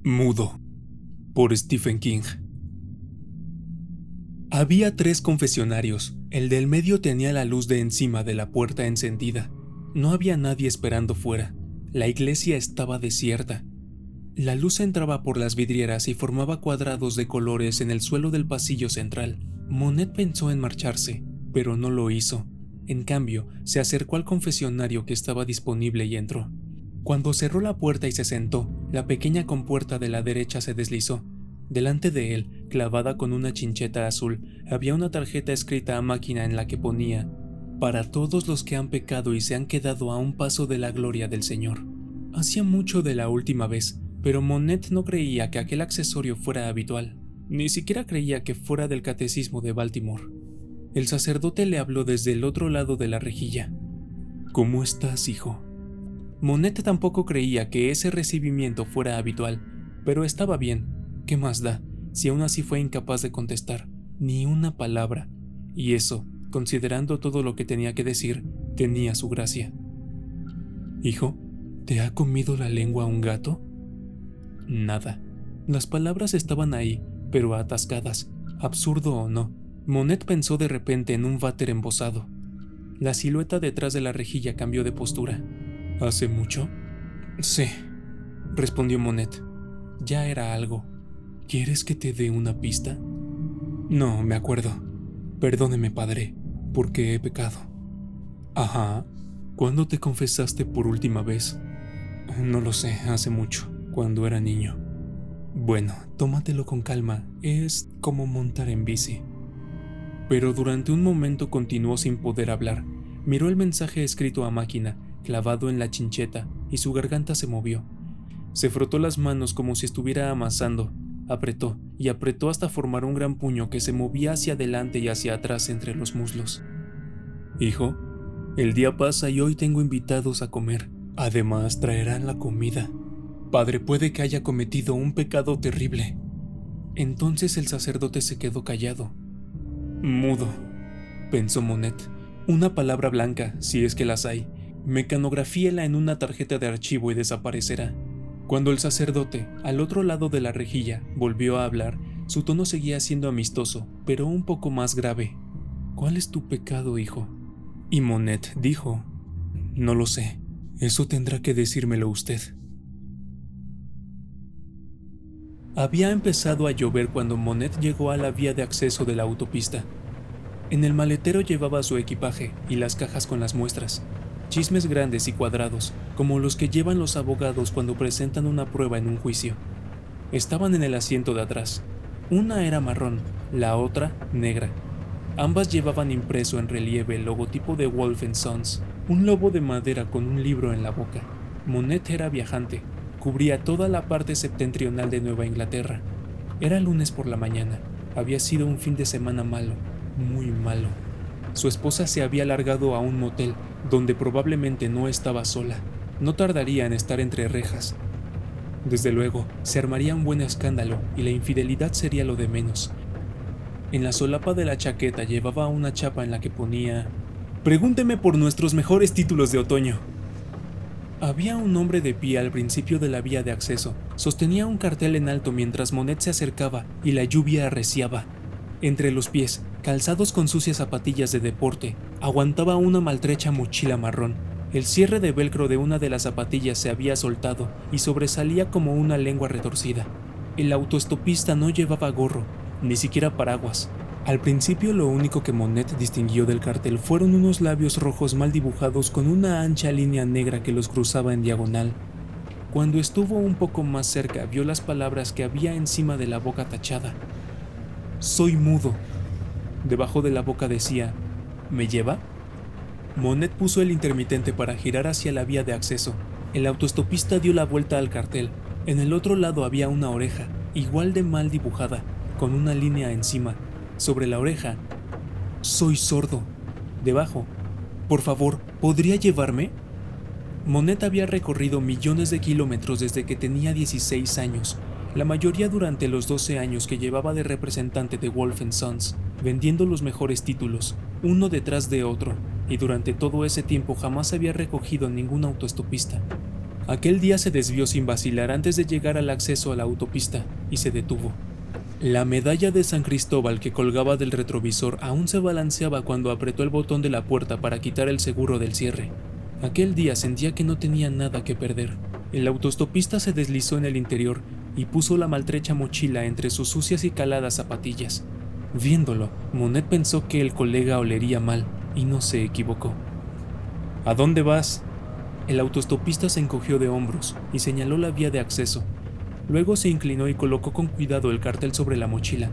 Mudo, por Stephen King. Había 3 confesionarios. El del medio tenía la luz de encima de la puerta encendida. No había nadie esperando fuera. La iglesia estaba desierta. La luz entraba por las vidrieras y formaba cuadrados de colores en el suelo del pasillo central. Monet pensó en marcharse, pero no lo hizo. En cambio, se acercó al confesionario que estaba disponible y entró. Cuando cerró la puerta y se sentó, la pequeña compuerta de la derecha se deslizó. Delante de él, clavada con una chincheta azul, había una tarjeta escrita a máquina en la que ponía: «Para todos los que han pecado y se han quedado a un paso de la gloria del Señor». Hacía mucho de la última vez, pero Monet no creía que aquel accesorio fuera habitual. Ni siquiera creía que fuera del catecismo de Baltimore. El sacerdote le habló desde el otro lado de la rejilla. «¿Cómo estás, hijo?». Monet tampoco creía que ese recibimiento fuera habitual, pero estaba bien. ¿Qué más da, si aún así fue incapaz de contestar? Ni una palabra. Y eso, considerando todo lo que tenía que decir, tenía su gracia. «Hijo, ¿te ha comido la lengua un gato?». Nada. Las palabras estaban ahí, pero atascadas. Absurdo o no, Monet pensó de repente en un váter embosado. La silueta detrás de la rejilla cambió de postura. «¿Hace mucho?». «Sí», respondió Monet. Ya era algo. «¿Quieres que te dé una pista?». «No, me acuerdo. Perdóneme, padre, porque he pecado». «Ajá. ¿Cuándo te confesaste por última vez?». «No lo sé, hace mucho, cuando era niño». «Bueno, tómatelo con calma, es como montar en bici». Pero durante un momento continuó sin poder hablar. Miró el mensaje escrito a máquina, clavado en la chincheta, y su garganta se movió. Se frotó las manos como si estuviera amasando. Apretó y apretó hasta formar un gran puño que se movía hacia adelante y hacia atrás entre los muslos. «Hijo, el día pasa y hoy tengo invitados a comer. Además traerán la comida. Padre puede que haya cometido un pecado terrible». Entonces el sacerdote se quedó callado. «Mudo», pensó Monet. «Una palabra blanca, si es que las hay. Mecanografíela en una tarjeta de archivo y desaparecerá». Cuando el sacerdote, al otro lado de la rejilla, volvió a hablar, su tono seguía siendo amistoso, pero un poco más grave. «¿Cuál es tu pecado, hijo?». Y Monet dijo: «No lo sé. Eso tendrá que decírmelo usted». Había empezado a llover cuando Monet llegó a la vía de acceso de la autopista. En el maletero llevaba su equipaje y las cajas con las muestras. Chismes grandes y cuadrados, como los que llevan los abogados cuando presentan una prueba en un juicio. Estaban en el asiento de atrás. Una era marrón, la otra negra. Ambas llevaban impreso en relieve el logotipo de Wolf & Sons, un lobo de madera con un libro en la boca. Monet era viajante, cubría toda la parte septentrional de Nueva Inglaterra. Era lunes por la mañana, había sido un fin de semana malo, muy malo. Su esposa se había largado a un motel, donde probablemente no estaba sola. No tardaría en estar entre rejas. Desde luego, se armaría un buen escándalo y la infidelidad sería lo de menos. En la solapa de la chaqueta llevaba una chapa en la que ponía: «Pregúnteme por nuestros mejores títulos de otoño». Había un hombre de pie al principio de la vía de acceso. Sostenía un cartel en alto mientras Monet se acercaba y la lluvia arreciaba. Entre los pies, calzados con sucias zapatillas de deporte, aguantaba una maltrecha mochila marrón. El cierre de velcro de una de las zapatillas se había soltado y sobresalía como una lengua retorcida. El autoestopista no llevaba gorro, ni siquiera paraguas. Al principio lo único que Monet distinguió del cartel fueron unos labios rojos mal dibujados con una ancha línea negra que los cruzaba en diagonal. Cuando estuvo un poco más cerca, vio las palabras que había encima de la boca tachada. «Soy mudo». Debajo de la boca decía: «¿Me lleva?». Monet puso el intermitente para girar hacia la vía de acceso. El autoestopista dio la vuelta al cartel. En el otro lado había una oreja, igual de mal dibujada, con una línea encima. Sobre la oreja: «Soy sordo». Debajo: «Por favor, ¿podría llevarme?». Monet había recorrido millones de kilómetros desde que tenía 16 años, la mayoría durante los 12 años que llevaba de representante de Wolf & Sons, vendiendo los mejores títulos, uno detrás de otro, y durante todo ese tiempo jamás había recogido ningún autoestopista. Aquel día se desvió sin vacilar antes de llegar al acceso a la autopista y se detuvo. La medalla de San Cristóbal que colgaba del retrovisor aún se balanceaba cuando apretó el botón de la puerta para quitar el seguro del cierre. Aquel día sentía que no tenía nada que perder. El autostopista se deslizó en el interior y puso la maltrecha mochila entre sus sucias y caladas zapatillas. Viéndolo, Monet pensó que el colega olería mal y no se equivocó. ¿A dónde vas? El autostopista se encogió de hombros y señaló la vía de acceso. Luego se inclinó y colocó con cuidado el cartel sobre la mochila.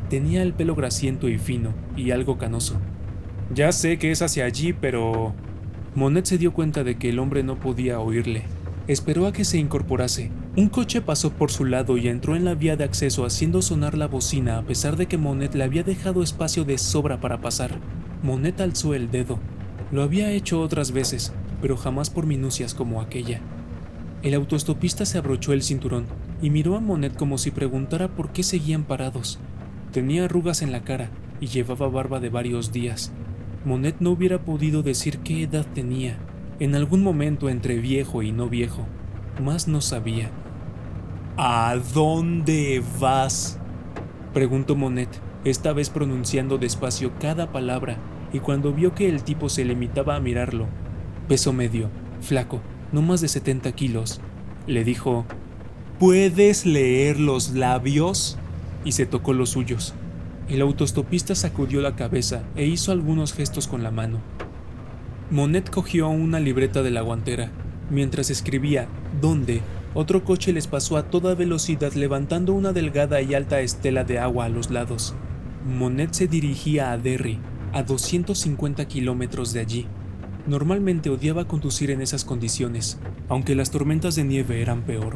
Tenía el pelo grasiento y fino, y algo canoso. Ya sé que es hacia allí, pero... Monet se dio cuenta de que el hombre no podía oírle. Esperó a que se incorporase. Un coche pasó por su lado y entró en la vía de acceso haciendo sonar la bocina a pesar de que Monet le había dejado espacio de sobra para pasar. Monet alzó el dedo. Lo había hecho otras veces, pero jamás por minucias como aquella. El autostopista se abrochó el cinturón y miró a Monet como si preguntara por qué seguían parados. Tenía arrugas en la cara y llevaba barba de varios días. Monet no hubiera podido decir qué edad tenía, en algún momento entre viejo y no viejo, mas no sabía. ¿A dónde vas?, preguntó Monet, esta vez pronunciando despacio cada palabra, y cuando vio que el tipo se limitaba a mirarlo, peso medio, flaco, no más de 70 kilos, le dijo: ¿Puedes leer los labios? Y se tocó los suyos. El autostopista sacudió la cabeza e hizo algunos gestos con la mano. Monet cogió una libreta de la guantera. Mientras escribía «¿Dónde?», otro coche les pasó a toda velocidad levantando una delgada y alta estela de agua a los lados. Monet se dirigía a Derry, a 250 kilómetros de allí. Normalmente odiaba conducir en esas condiciones, aunque las tormentas de nieve eran peor.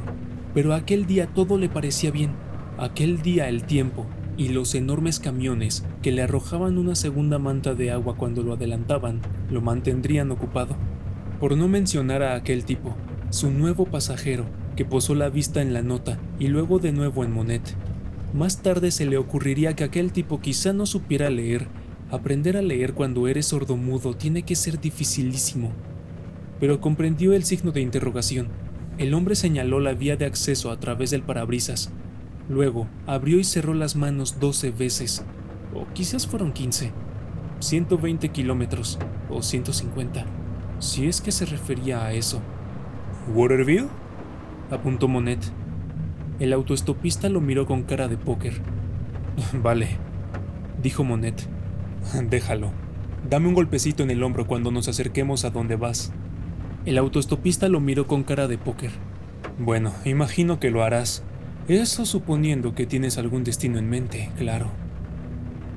Pero aquel día todo le parecía bien. Aquel día el tiempo y los enormes camiones que le arrojaban una segunda manta de agua cuando lo adelantaban lo mantendrían ocupado. Por no mencionar a aquel tipo, su nuevo pasajero, que posó la vista en la nota y luego de nuevo en Monet. Más tarde se le ocurriría que aquel tipo quizá no supiera leer. Aprender a leer cuando eres sordomudo tiene que ser dificilísimo. Pero comprendió el signo de interrogación. El hombre señaló la vía de acceso a través del parabrisas. Luego abrió y cerró las manos 12 veces, o quizás fueron 15, 120 kilómetros o 150, si es que se refería a eso. ¿Waterville?, apuntó Monet. El autoestopista lo miró con cara de póker. Vale, dijo Monet. Déjalo. Dame un golpecito en el hombro cuando nos acerquemos a donde vas. El autoestopista lo miró con cara de póker. Bueno, imagino que lo harás. Eso suponiendo que tienes algún destino en mente, claro.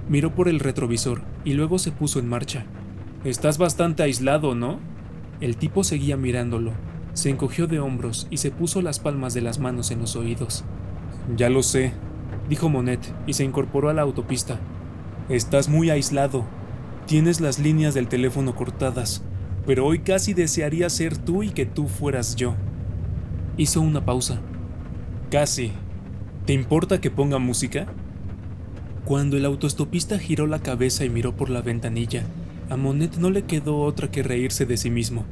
Miró por el retrovisor y luego se puso en marcha. Estás bastante aislado, ¿no? El tipo seguía mirándolo. Se encogió de hombros y se puso las palmas de las manos en los oídos. Ya lo sé, dijo Monet y se incorporó a la autopista. Estás muy aislado. Tienes las líneas del teléfono cortadas, pero hoy casi desearía ser tú y que tú fueras yo. Hizo una pausa. Casi. ¿Te importa que ponga música? Cuando el autoestopista giró la cabeza y miró por la ventanilla, a Monet no le quedó otra que reírse de sí mismo.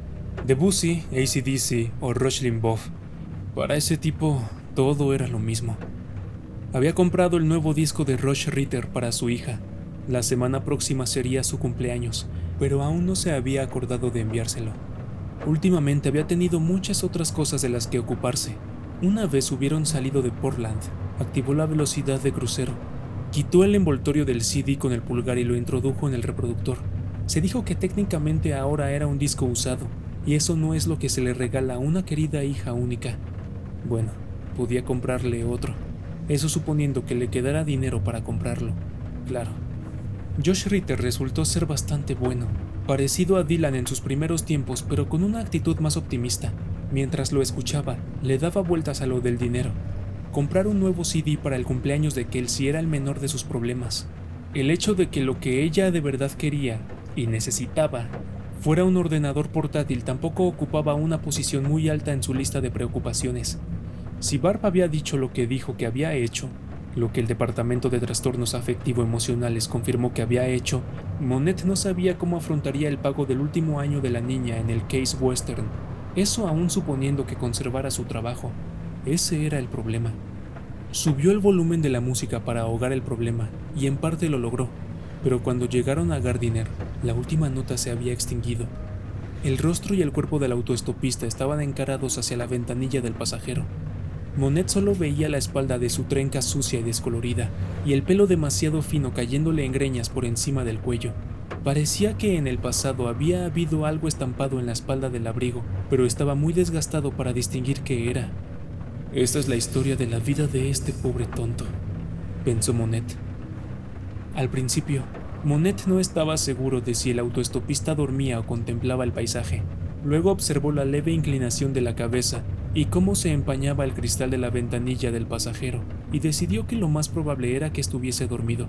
Debussy, AC/DC o Rush Limbaugh. Para ese tipo, todo era lo mismo. Había comprado el nuevo disco de Rush Ritter para su hija. La semana próxima sería su cumpleaños, pero aún no se había acordado de enviárselo. Últimamente había tenido muchas otras cosas de las que ocuparse. Una vez hubieron salido de Portland, activó la velocidad de crucero, quitó el envoltorio del CD con el pulgar y lo introdujo en el reproductor. Se dijo que técnicamente ahora era un disco usado, y eso no es lo que se le regala a una querida hija única. Bueno, podía comprarle otro, eso suponiendo que le quedara dinero para comprarlo, claro. Josh Ritter resultó ser bastante bueno, parecido a Dylan en sus primeros tiempos, pero con una actitud más optimista. Mientras lo escuchaba, le daba vueltas a lo del dinero. Comprar un nuevo CD para el cumpleaños de Kelsey era el menor de sus problemas. El hecho de que lo que ella de verdad quería y necesitaba fuera un ordenador portátil tampoco ocupaba una posición muy alta en su lista de preocupaciones. Si Barb había dicho lo que dijo que había hecho, lo que el Departamento de Trastornos Afectivo-Emocionales confirmó que había hecho, Monet no sabía cómo afrontaría el pago del último año de la niña en el Case Western. Eso aún suponiendo que conservara su trabajo. Ese era el problema. Subió el volumen de la música para ahogar el problema, y en parte lo logró, pero cuando llegaron a Gardiner, la última nota se había extinguido. El rostro y el cuerpo del autoestopista estaban encarados hacia la ventanilla del pasajero. Monet solo veía la espalda de su trenca sucia y descolorida, y el pelo demasiado fino cayéndole en greñas por encima del cuello. Parecía que en el pasado había habido algo estampado en la espalda del abrigo, pero estaba muy desgastado para distinguir qué era. Esta es la historia de la vida de este pobre tonto, pensó Monet. Al principio, Monet no estaba seguro de si el autoestopista dormía o contemplaba el paisaje. Luego observó la leve inclinación de la cabeza y cómo se empañaba el cristal de la ventanilla del pasajero, y decidió que lo más probable era que estuviese dormido.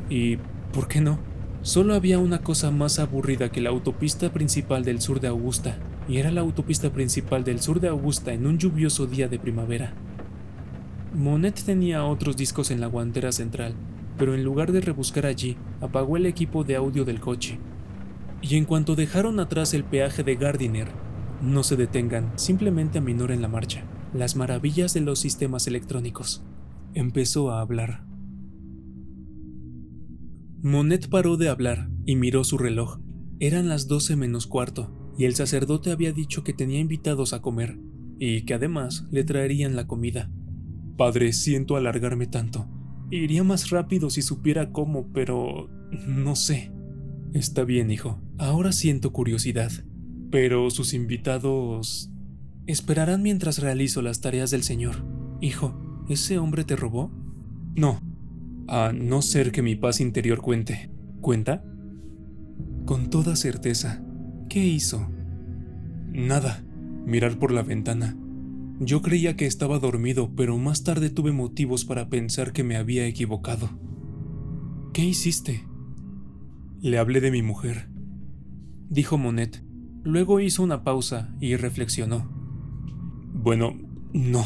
Y, ¿por qué no? Solo había una cosa más aburrida que la autopista principal del sur de Augusta, y era la autopista principal del sur de Augusta en un lluvioso día de primavera. Monet tenía otros discos en la guantera central, pero en lugar de rebuscar allí, apagó el equipo de audio del coche. Y en cuanto dejaron atrás el peaje de Gardiner, no se detengan, simplemente aminoren la marcha. Las maravillas de los sistemas electrónicos. Empezó a hablar. Monet paró de hablar y miró su reloj. Eran las 12 menos cuarto, y el sacerdote había dicho que tenía invitados a comer, y que además le traerían la comida. Padre, siento alargarme tanto. Iría más rápido si supiera cómo, pero no sé. Está bien, hijo. Ahora siento curiosidad. Pero sus invitados esperarán mientras realizo las tareas del Señor. Hijo, ¿ese hombre te robó? No. A no ser que mi paz interior cuente. ¿Cuenta? Con toda certeza. ¿Qué hizo? Nada. Mirar por la ventana. Yo creía que estaba dormido, pero más tarde tuve motivos para pensar que me había equivocado. ¿Qué hiciste? Le hablé de mi mujer, dijo Monet. Luego hizo una pausa y reflexionó. Bueno, no.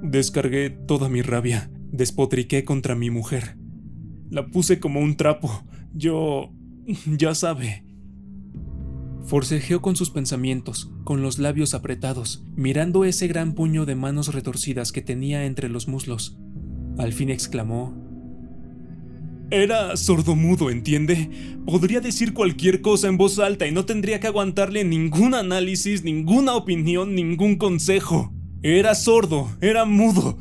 Descargué toda mi rabia. Despotriqué contra mi mujer. La puse como un trapo. Ya sabe. Forcejeó con sus pensamientos, con los labios apretados, mirando ese gran puño de manos retorcidas que tenía entre los muslos. Al fin exclamó: Era sordomudo, ¿entiende? Podría decir cualquier cosa en voz alta y no tendría que aguantarle ningún análisis, ninguna opinión, ningún consejo. Era sordo, era mudo.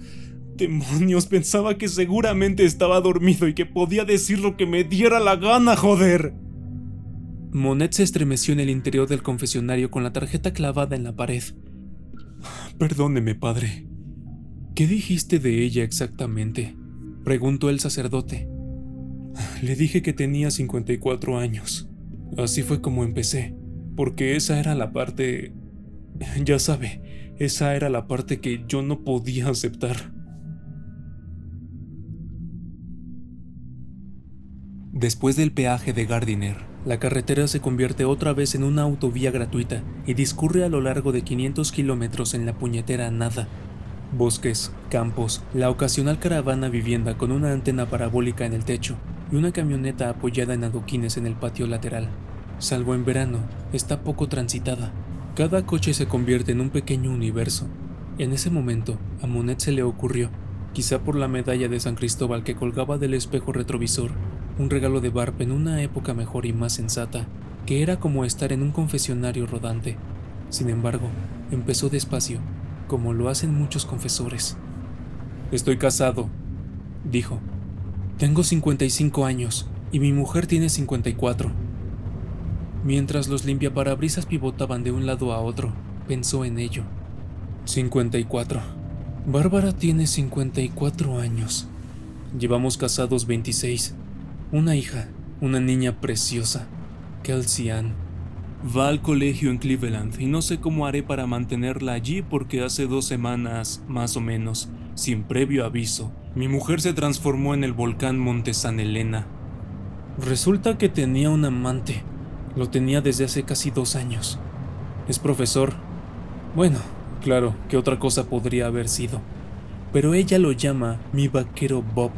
Demonios, pensaba que seguramente estaba dormido y que podía decir lo que me diera la gana, joder. Monet se estremeció en el interior del confesionario con la tarjeta clavada en la pared. Perdóneme, padre. ¿Qué dijiste de ella exactamente?, preguntó el sacerdote. Le dije que tenía 54 años. Así fue como empecé, porque esa era la parte... Ya sabe, esa era la parte que yo no podía aceptar. Después del peaje de Gardiner, la carretera se convierte otra vez en una autovía gratuita y discurre a lo largo de 500 kilómetros en la puñetera nada. Bosques, campos, la ocasional caravana vivienda con una antena parabólica en el techo y una camioneta apoyada en adoquines en el patio lateral. Salvo en verano, está poco transitada. Cada coche se convierte en un pequeño universo. En ese momento, a Monet se le ocurrió, quizá por la medalla de San Cristóbal que colgaba del espejo retrovisor, un regalo de Barb en una época mejor y más sensata, que era como estar en un confesionario rodante. Sin embargo, empezó despacio, como lo hacen muchos confesores. Estoy casado, dijo. Tengo 55 años y mi mujer tiene 54. Mientras los limpiaparabrisas pivotaban de un lado a otro, pensó en ello. 54. Bárbara tiene 54 años. Llevamos casados 26. Una hija, una niña preciosa, Kelsey Ann. Va al colegio en Cleveland y no sé cómo haré para mantenerla allí porque hace 2 semanas, más o menos, sin previo aviso, mi mujer se transformó en el volcán Monte San Helena. Resulta que tenía un amante. Lo tenía desde hace casi 2 años. Es profesor. Bueno, claro, ¿qué otra cosa podría haber sido? Pero ella lo llama mi vaquero Bob.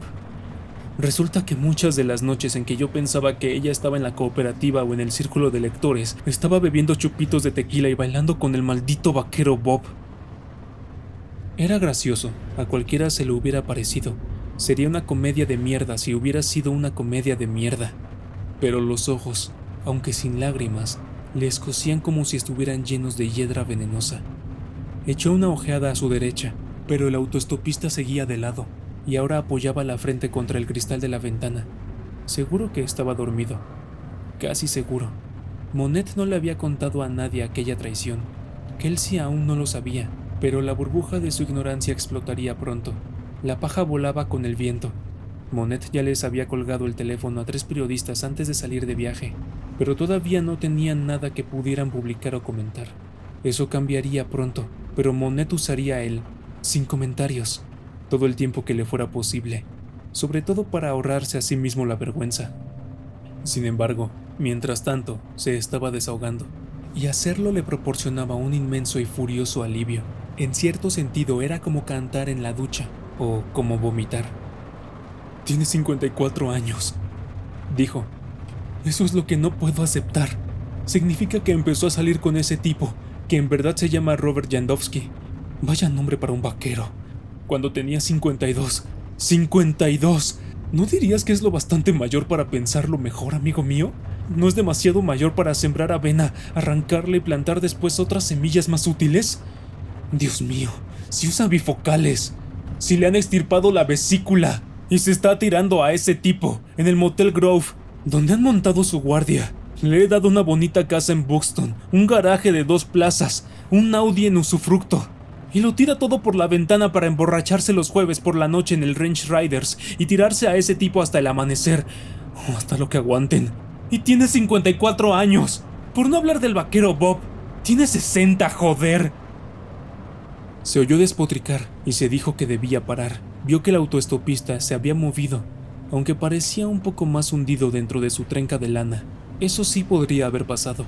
Resulta que muchas de las noches en que yo pensaba que ella estaba en la cooperativa o en el círculo de lectores, estaba bebiendo chupitos de tequila y bailando con el maldito vaquero Bob. Era gracioso, a cualquiera se le hubiera parecido. Sería una comedia de mierda si hubiera sido una comedia de mierda. Pero los ojos, aunque sin lágrimas, le escocían como si estuvieran llenos de hiedra venenosa. Echó una ojeada a su derecha, pero el autoestopista seguía de lado, y ahora apoyaba la frente contra el cristal de la ventana. Seguro que estaba dormido. Casi seguro. Monet no le había contado a nadie aquella traición. Kelsey aún no lo sabía, pero la burbuja de su ignorancia explotaría pronto. La paja volaba con el viento. Monet ya les había colgado el teléfono a 3 periodistas antes de salir de viaje, pero todavía no tenían nada que pudieran publicar o comentar. Eso cambiaría pronto, pero Monet usaría él, sin comentarios, todo el tiempo que le fuera posible, sobre todo para ahorrarse a sí mismo la vergüenza. Sin embargo, mientras tanto, se estaba desahogando, y hacerlo le proporcionaba un inmenso y furioso alivio. En cierto sentido era como cantar en la ducha, o como vomitar. «Tiene 54 años», dijo. «Eso es lo que no puedo aceptar. Significa que empezó a salir con ese tipo, que en verdad se llama Robert Jandowski. Vaya nombre para un vaquero. Cuando tenía 52. ¡52! ¿No dirías que es lo bastante mayor para pensarlo mejor, amigo mío? ¿No es demasiado mayor para sembrar avena, arrancarla y plantar después otras semillas más útiles? Dios mío, si usa bifocales, si le han extirpado la vesícula y se está tirando a ese tipo en el Motel Grove, donde han montado su guardia. Le he dado una bonita casa en Buxton, un garaje de 2 plazas, un Audi en usufructo. Y lo tira todo por la ventana para emborracharse los jueves por la noche en el Range Riders y tirarse a ese tipo hasta el amanecer, o hasta lo que aguanten. Y tiene 54 años. Por no hablar del vaquero Bob, tiene 60, joder. Se oyó despotricar y se dijo que debía parar. Vio que el autoestopista se había movido, aunque parecía un poco más hundido dentro de su trenca de lana. Eso sí podría haber pasado,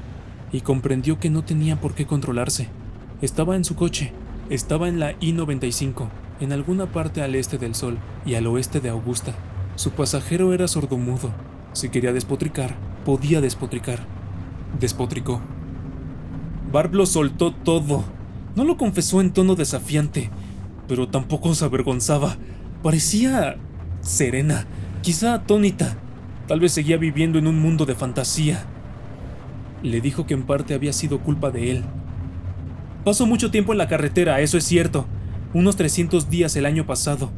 y comprendió que no tenía por qué controlarse. Estaba en su coche, estaba en la I-95, en alguna parte al este del Sol y al oeste de Augusta. Su pasajero era sordomudo. Si quería despotricar, podía despotricar. Despotricó. Barb lo soltó todo. No lo confesó en tono desafiante, pero tampoco se avergonzaba. Parecía serena, quizá atónita. Tal vez seguía viviendo en un mundo de fantasía. Le dijo que en parte había sido culpa de él. Pasó mucho tiempo en la carretera, eso es cierto. Unos 300 días el año pasado.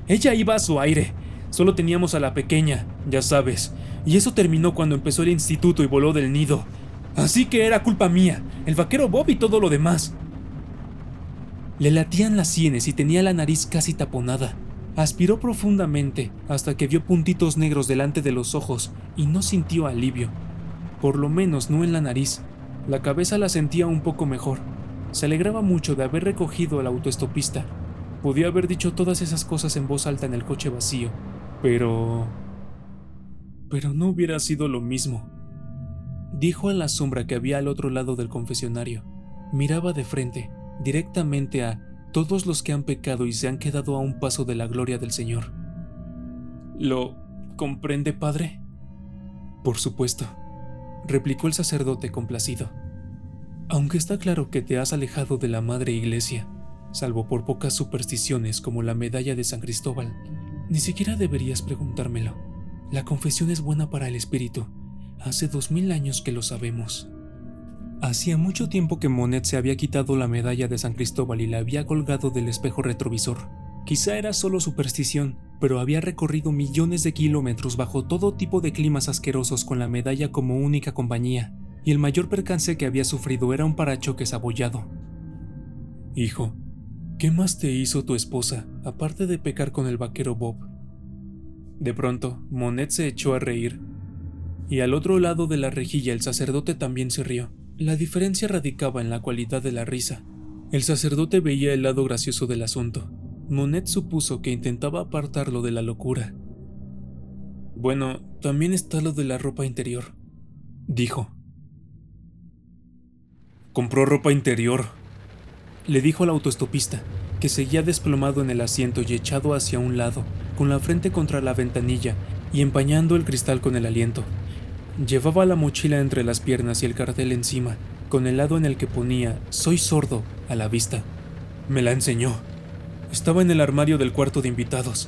Ella iba a su aire. Solo teníamos a la pequeña, ya sabes. Y eso terminó cuando empezó el instituto y voló del nido. Así que era culpa mía, el vaquero Bob y todo lo demás. Le latían las sienes y tenía la nariz casi taponada. Aspiró profundamente hasta que vio puntitos negros delante de los ojos y no sintió alivio. Por lo menos no en la nariz. La cabeza la sentía un poco mejor. Se alegraba mucho de haber recogido al autoestopista. Podía haber dicho todas esas cosas en voz alta en el coche vacío, pero no hubiera sido lo mismo. Dijo a la sombra que había al otro lado del confesionario. Miraba de frente, directamente a todos los que han pecado y se han quedado a un paso de la gloria del Señor. ¿Lo comprende, padre? Por supuesto, replicó el sacerdote complacido. Aunque está claro que te has alejado de la Madre Iglesia, salvo por pocas supersticiones como la medalla de San Cristóbal, ni siquiera deberías preguntármelo. La confesión es buena para el espíritu. Hace 2000 años que lo sabemos. Hacía mucho tiempo que Monet se había quitado la medalla de San Cristóbal y la había colgado del espejo retrovisor. Quizá era solo superstición, pero había recorrido millones de kilómetros bajo todo tipo de climas asquerosos con la medalla como única compañía, y el mayor percance que había sufrido era un parachoques abollado. Hijo, ¿qué más te hizo tu esposa, aparte de pecar con el vaquero Bob? De pronto, Monet se echó a reír, y al otro lado de la rejilla el sacerdote también se rió. La diferencia radicaba en la cualidad de la risa. El sacerdote veía el lado gracioso del asunto. Monet supuso que intentaba apartarlo de la locura. Bueno, también está lo de la ropa interior, dijo. Compró ropa interior, le dijo al autoestopista, que seguía desplomado en el asiento y echado hacia un lado, con la frente contra la ventanilla y empañando el cristal con el aliento. Llevaba la mochila entre las piernas y el cartel encima, con el lado en el que ponía «Soy sordo» a la vista. Me la enseñó. Estaba en el armario del cuarto de invitados.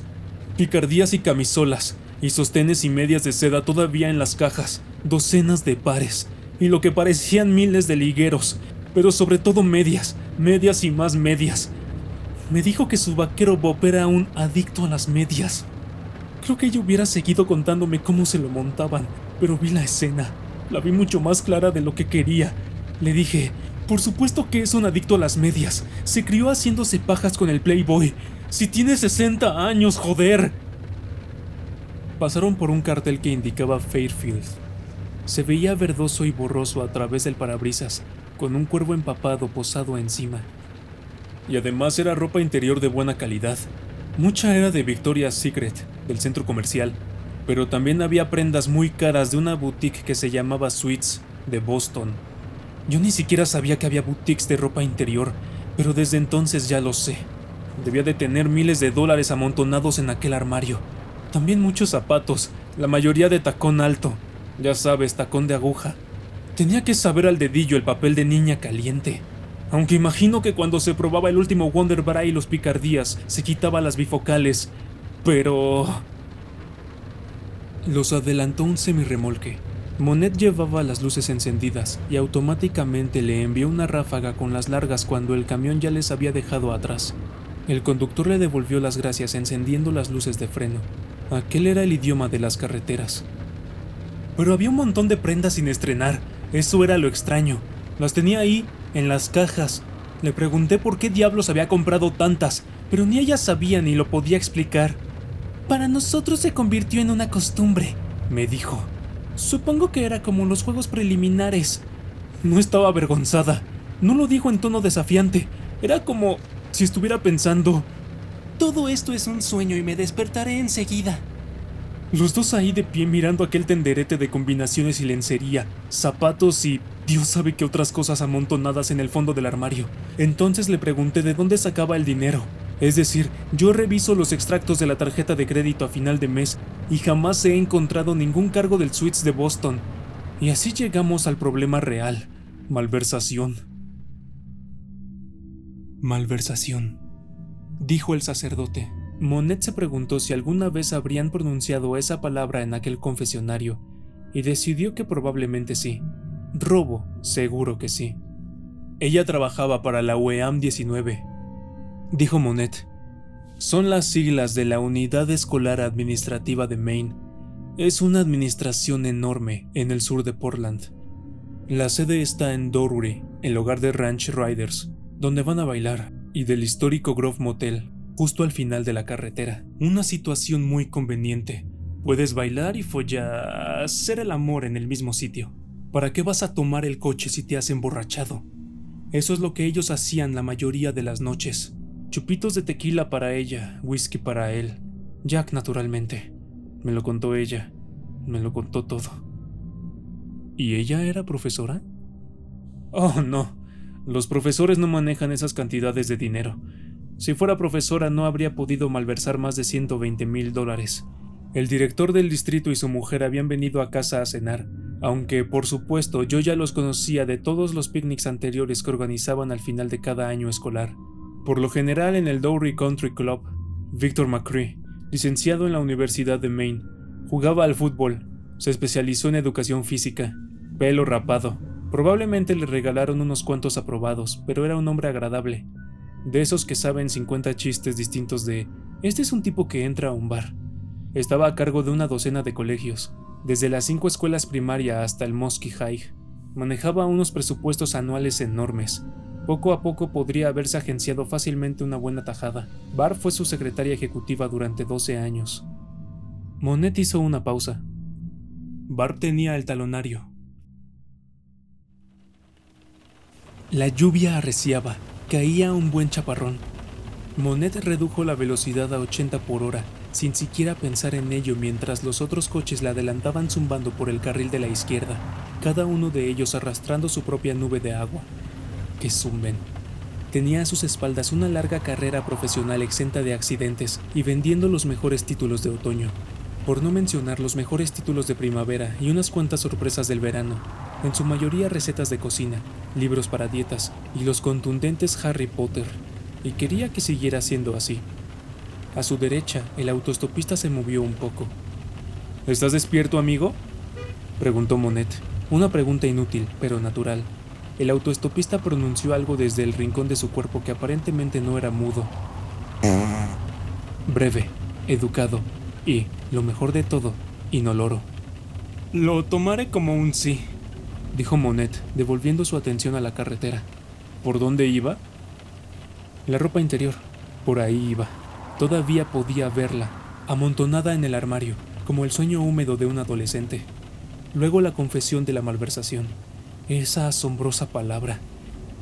Picardías y camisolas, y sostenes y medias de seda todavía en las cajas, docenas de pares, y lo que parecían miles de ligueros, pero sobre todo medias y más medias. Me dijo que su vaquero Bob era un adicto a las medias. Creo que ella hubiera seguido contándome cómo se lo montaban, pero vi la escena. La vi mucho más clara de lo que quería. Le dije, por supuesto que es un adicto a las medias. Se crió haciéndose pajas con el Playboy. Si tiene 60 años, joder. Pasaron por un cartel que indicaba Fairfield. Se veía verdoso y borroso a través del parabrisas, con un cuervo empapado posado encima. Y además era ropa interior de buena calidad. Mucha era de Victoria's Secret, del centro comercial, pero también había prendas muy caras de una boutique que se llamaba Sweets, de Boston. Yo ni siquiera sabía que había boutiques de ropa interior, pero desde entonces ya lo sé. Debía de tener miles de dólares amontonados en aquel armario. También muchos zapatos, la mayoría de tacón alto. Ya sabes, tacón de aguja. Tenía que saber al dedillo el papel de niña caliente. Aunque imagino que cuando se probaba el último Wonder Bra y los picardías, se quitaba las bifocales. Pero... Los adelantó un semirremolque. Monet llevaba las luces encendidas y automáticamente le envió una ráfaga con las largas cuando el camión ya les había dejado atrás. El conductor le devolvió las gracias encendiendo las luces de freno. Aquel era el idioma de las carreteras. Pero había un montón de prendas sin estrenar. Eso era lo extraño. Las tenía ahí, en las cajas. Le pregunté por qué diablos había comprado tantas, pero ni ella sabía ni lo podía explicar. Para nosotros se convirtió en una costumbre, me dijo. Supongo que era como los juegos preliminares. No estaba avergonzada. No lo dijo en tono desafiante. Era como si estuviera pensando: todo esto es un sueño y me despertaré enseguida. Los dos ahí de pie mirando aquel tenderete de combinaciones y lencería, zapatos y Dios sabe qué otras cosas amontonadas en el fondo del armario. Entonces le pregunté de dónde sacaba el dinero. Es decir, yo reviso los extractos de la tarjeta de crédito a final de mes y jamás he encontrado ningún cargo del Sweets de Boston. Y así llegamos al problema real: malversación. Malversación, dijo el sacerdote. Monet se preguntó si alguna vez habrían pronunciado esa palabra en aquel confesionario, y decidió que probablemente sí. Robo, seguro que sí. Ella trabajaba para la UEAM 19, dijo Monet. Son las siglas de la Unidad Escolar Administrativa de Maine. Es una administración enorme en el sur de Portland. La sede está en Dorury, el hogar de Ranch Riders, donde van a bailar, y del histórico Grove Motel, justo al final de la carretera. Una situación muy conveniente. Puedes bailar y follar, hacer el amor en el mismo sitio. ¿Para qué vas a tomar el coche si te has emborrachado? Eso es lo que ellos hacían la mayoría de las noches. Chupitos de tequila para ella, whisky para él. Jack, naturalmente. Me lo contó ella. Me lo contó todo. ¿Y ella era profesora? Oh, no. Los profesores no manejan esas cantidades de dinero. Si fuera profesora no habría podido malversar más de $120,000. El director del distrito y su mujer habían venido a casa a cenar, aunque, por supuesto, yo ya los conocía de todos los picnics anteriores que organizaban al final de cada año escolar. Por lo general en el Downey Country Club. Victor McCree, licenciado en la Universidad de Maine, jugaba al fútbol, se especializó en educación física, pelo rapado. Probablemente le regalaron unos cuantos aprobados, pero era un hombre agradable. De esos que saben 50 chistes distintos de «este es un tipo que entra a un bar». Estaba a cargo de una docena de colegios, desde las 5 escuelas primaria hasta el Muskie High. Manejaba unos presupuestos anuales enormes. Poco a poco podría haberse agenciado fácilmente una buena tajada. Barb fue su secretaria ejecutiva durante 12 años. Monet hizo una pausa. Barb tenía el talonario. La lluvia arreciaba. Caía un buen chaparrón. Monet redujo la velocidad a 80 por hora, sin siquiera pensar en ello, mientras los otros coches la adelantaban zumbando por el carril de la izquierda, cada uno de ellos arrastrando su propia nube de agua. ¡Que zumben! Tenía a sus espaldas una larga carrera profesional exenta de accidentes y vendiendo los mejores títulos de otoño, por no mencionar los mejores títulos de primavera y unas cuantas sorpresas del verano, en su mayoría recetas de cocina, libros para dietas y los contundentes Harry Potter, y quería que siguiera siendo así. A su derecha, el autoestopista se movió un poco. ¿Estás despierto, amigo?, preguntó Monet. Una pregunta inútil, pero natural. El autoestopista pronunció algo desde el rincón de su cuerpo que aparentemente no era mudo. Breve, educado y, lo mejor de todo, inoloro. Lo tomaré como un sí, dijo Monet, devolviendo su atención a la carretera. ¿Por dónde iba? La ropa interior. Por ahí iba. Todavía podía verla, amontonada en el armario, como el sueño húmedo de un adolescente. Luego la confesión de la malversación. Esa asombrosa palabra.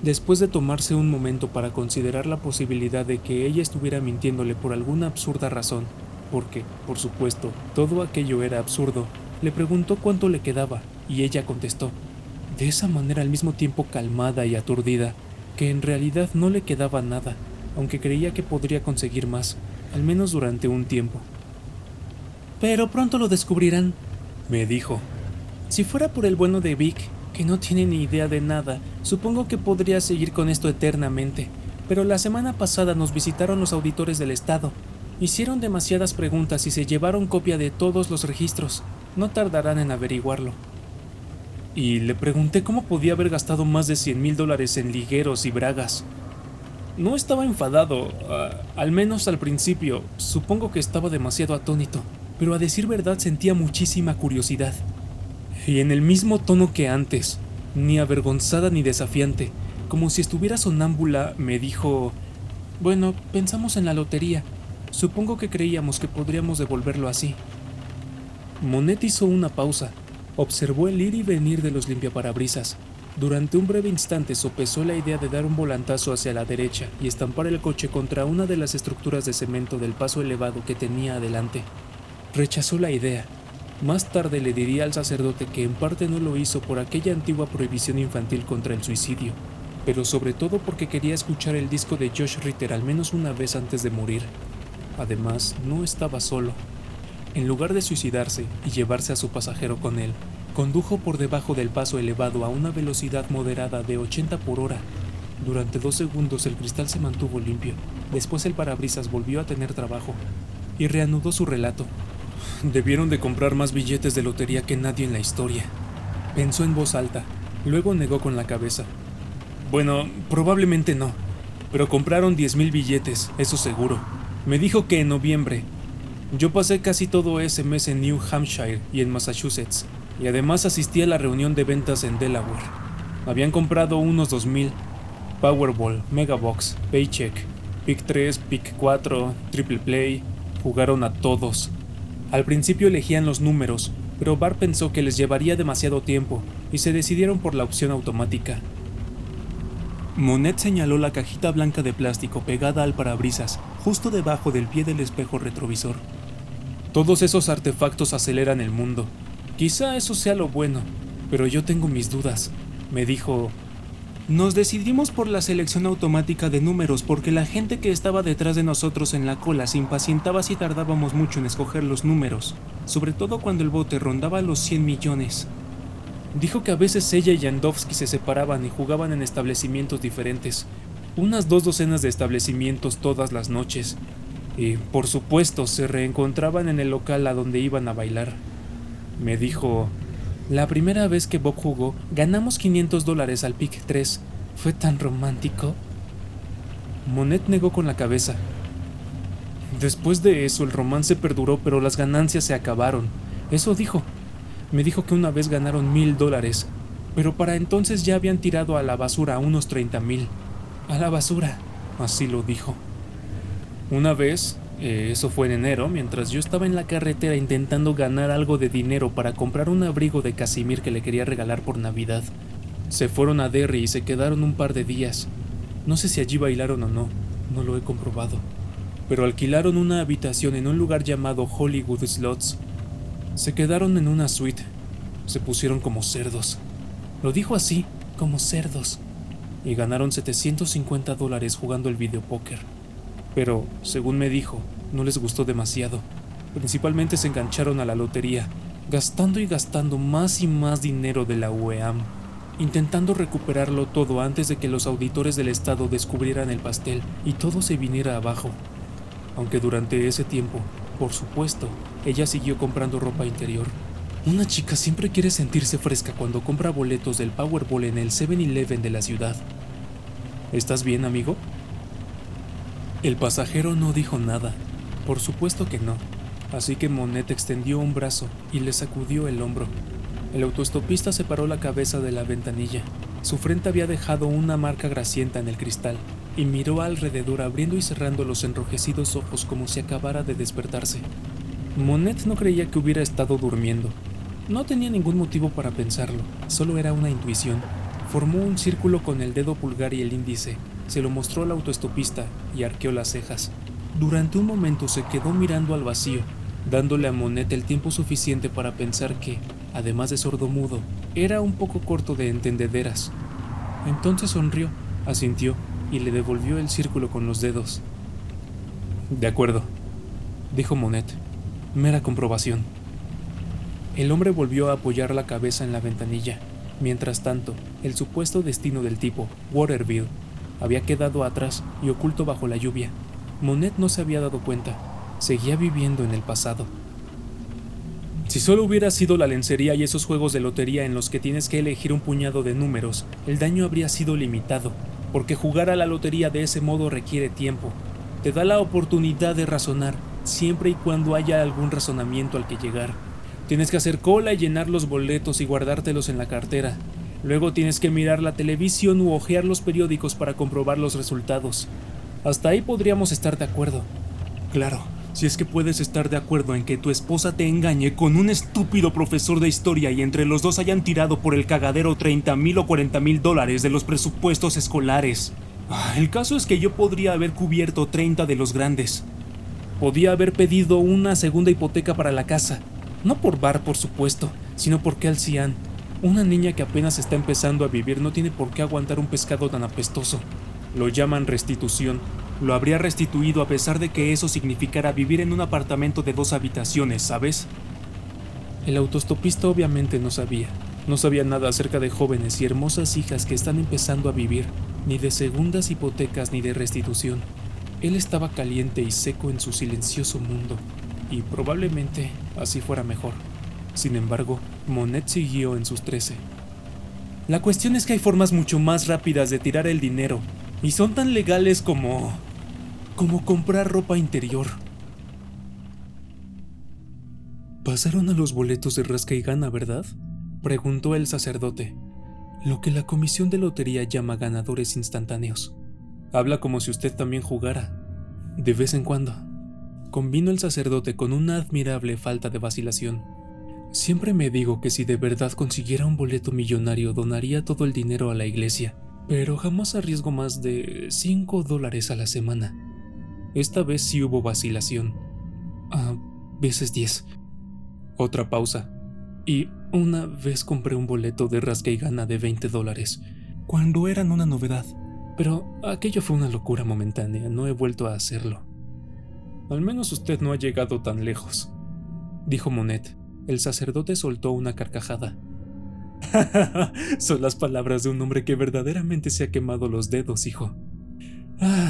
Después de tomarse un momento para considerar la posibilidad de que ella estuviera mintiéndole por alguna absurda razón, porque, por supuesto, todo aquello era absurdo, le preguntó cuánto le quedaba, y ella contestó, de esa manera al mismo tiempo calmada y aturdida, que en realidad no le quedaba nada, aunque creía que podría conseguir más, al menos durante un tiempo. Pero pronto lo descubrirán, me dijo. Si fuera por el bueno de Vic, que no tiene ni idea de nada, supongo que podría seguir con esto eternamente, pero la semana pasada nos visitaron los auditores del estado. Hicieron demasiadas preguntas y se llevaron copia de todos los registros. No tardarán en averiguarlo. Y le pregunté cómo podía haber gastado más de $100,000 en ligueros y bragas. No estaba enfadado, al menos al principio. Supongo que estaba demasiado atónito, pero a decir verdad sentía muchísima curiosidad. Y en el mismo tono que antes, ni avergonzada ni desafiante, como si estuviera sonámbula, me dijo: bueno, pensamos en la lotería. Supongo que creíamos que podríamos devolverlo así. Monet hizo una pausa, observó el ir y venir de los limpiaparabrisas. Durante un breve instante sopesó la idea de dar un volantazo hacia la derecha y estampar el coche contra una de las estructuras de cemento del paso elevado que tenía adelante. Rechazó la idea. Más tarde le diría al sacerdote que en parte no lo hizo por aquella antigua prohibición infantil contra el suicidio, pero sobre todo porque quería escuchar el disco de Josh Ritter al menos una vez antes de morir. Además, no estaba solo. En lugar de suicidarse y llevarse a su pasajero con él, condujo por debajo del paso elevado a una velocidad moderada de 80 por hora. Durante 2 segundos el cristal se mantuvo limpio, después el parabrisas volvió a tener trabajo, y reanudó su relato. Debieron de comprar más billetes de lotería que nadie en la historia. Pensó en voz alta, luego negó con la cabeza. Bueno, probablemente no, pero compraron 10,000 billetes, eso seguro. Me dijo que en noviembre. Yo pasé casi todo ese mes en New Hampshire y en Massachusetts, y además asistí a la reunión de ventas en Delaware. Habían comprado unos 2,000. Powerball, Megabox, Paycheck, Pick 3, Pick 4, Triple Play. Jugaron a todos. Al principio elegían los números, pero Bart pensó que les llevaría demasiado tiempo y se decidieron por la opción automática. Monet señaló la cajita blanca de plástico pegada al parabrisas, justo debajo del pie del espejo retrovisor. Todos esos artefactos aceleran el mundo. Quizá eso sea lo bueno, pero yo tengo mis dudas, me dijo. Nos decidimos por la selección automática de números porque la gente que estaba detrás de nosotros en la cola se impacientaba si tardábamos mucho en escoger los números, sobre todo cuando el bote rondaba los 100 millones. Dijo que a veces ella y Jandowski se separaban y jugaban en establecimientos diferentes, unas 2 docenas de establecimientos todas las noches, y, por supuesto, se reencontraban en el local a donde iban a bailar. Me dijo: la primera vez que Bob jugó, ganamos $500 al Pick 3. ¿Fue tan romántico? Monet negó con la cabeza. Después de eso, el romance perduró, pero las ganancias se acabaron. Eso dijo. Me dijo que una vez ganaron $1,000, pero para entonces ya habían tirado a la basura unos 30,000. A la basura, así lo dijo. Una vez, eso fue en enero, mientras yo estaba en la carretera intentando ganar algo de dinero para comprar un abrigo de casimir que le quería regalar por Navidad. Se fueron a Derry y se quedaron un par de días. No sé si allí bailaron o no, no lo he comprobado. Pero alquilaron una habitación en un lugar llamado Hollywood Slots. Se quedaron en una suite. Se pusieron como cerdos. Lo dijo así, como cerdos. y ganaron $750 jugando el videopóker. Pero, según me dijo, no les gustó demasiado. Principalmente se engancharon a la lotería, gastando y gastando más y más dinero de la UEAM, intentando recuperarlo todo antes de que los auditores del estado descubrieran el pastel y todo se viniera abajo. Aunque durante ese tiempo, por supuesto, ella siguió comprando ropa interior. Una chica siempre quiere sentirse fresca cuando compra boletos del Powerball en el 7-Eleven de la ciudad. ¿Estás bien, amigo? El pasajero no dijo nada. Por supuesto que no. Así que Monette extendió un brazo y le sacudió el hombro. El autoestopista separó la cabeza de la ventanilla. Su frente había dejado una marca grasienta en el cristal y miró alrededor abriendo y cerrando los enrojecidos ojos como si acabara de despertarse. Monette no creía que hubiera estado durmiendo. No tenía ningún motivo para pensarlo, solo era una intuición. Formó un círculo con el dedo pulgar y el índice, se lo mostró al autoestopista y arqueó las cejas. Durante un momento se quedó mirando al vacío, dándole a Monette el tiempo suficiente para pensar que, además de sordomudo, era un poco corto de entendederas. Entonces sonrió, asintió y le devolvió el círculo con los dedos. «De acuerdo», dijo Monette. «Mera comprobación». El hombre volvió a apoyar la cabeza en la ventanilla. Mientras tanto, el supuesto destino del tipo, Waterville, había quedado atrás y oculto bajo la lluvia. Monette no se había dado cuenta. Seguía viviendo en el pasado. Si solo hubiera sido la lencería y esos juegos de lotería en los que tienes que elegir un puñado de números, el daño habría sido limitado, porque jugar a la lotería de ese modo requiere tiempo. Te da la oportunidad de razonar, siempre y cuando haya algún razonamiento al que llegar. Tienes que hacer cola y llenar los boletos y guardártelos en la cartera. Luego tienes que mirar la televisión u hojear los periódicos para comprobar los resultados. Hasta ahí podríamos estar de acuerdo. Claro, si es que puedes estar de acuerdo en que tu esposa te engañe con un estúpido profesor de historia y entre los dos hayan tirado por el cagadero $30,000 o $40,000 de los presupuestos escolares. El caso es que yo podría haber cubierto 30 de los grandes. Podía haber pedido una segunda hipoteca para la casa. No por Barb, por supuesto, sino por Kelsey Ann. Una niña que apenas está empezando a vivir no tiene por qué aguantar un pescado tan apestoso. Lo llaman restitución. Lo habría restituido a pesar de que eso significara vivir en un apartamento de 2 habitaciones, ¿sabes? El autoestopista obviamente no sabía. No sabía nada acerca de jóvenes y hermosas hijas que están empezando a vivir, ni de segundas hipotecas ni de restitución. Él estaba caliente y seco en su silencioso mundo, y probablemente así fuera mejor. Sin embargo, Monette siguió en sus 13. La cuestión es que hay formas mucho más rápidas de tirar el dinero, y son tan legales como comprar ropa interior. Pasaron a los boletos de rasca y gana, ¿verdad?, preguntó el sacerdote. Lo que la comisión de lotería llama ganadores instantáneos. Habla como si usted también jugara. De vez en cuando. Convino el sacerdote con una admirable falta de vacilación. Siempre me digo que si de verdad consiguiera un boleto millonario donaría todo el dinero a la iglesia, pero jamás arriesgo más de $5 a la semana. Esta vez sí hubo vacilación. Veces 10. Otra pausa. Y una vez compré un boleto de rasca y gana de $20, cuando eran una novedad. Pero aquello fue una locura momentánea, no he vuelto a hacerlo. Al menos usted no ha llegado tan lejos, dijo Monette. El sacerdote soltó una carcajada. Son las palabras de un hombre que verdaderamente se ha quemado los dedos, hijo.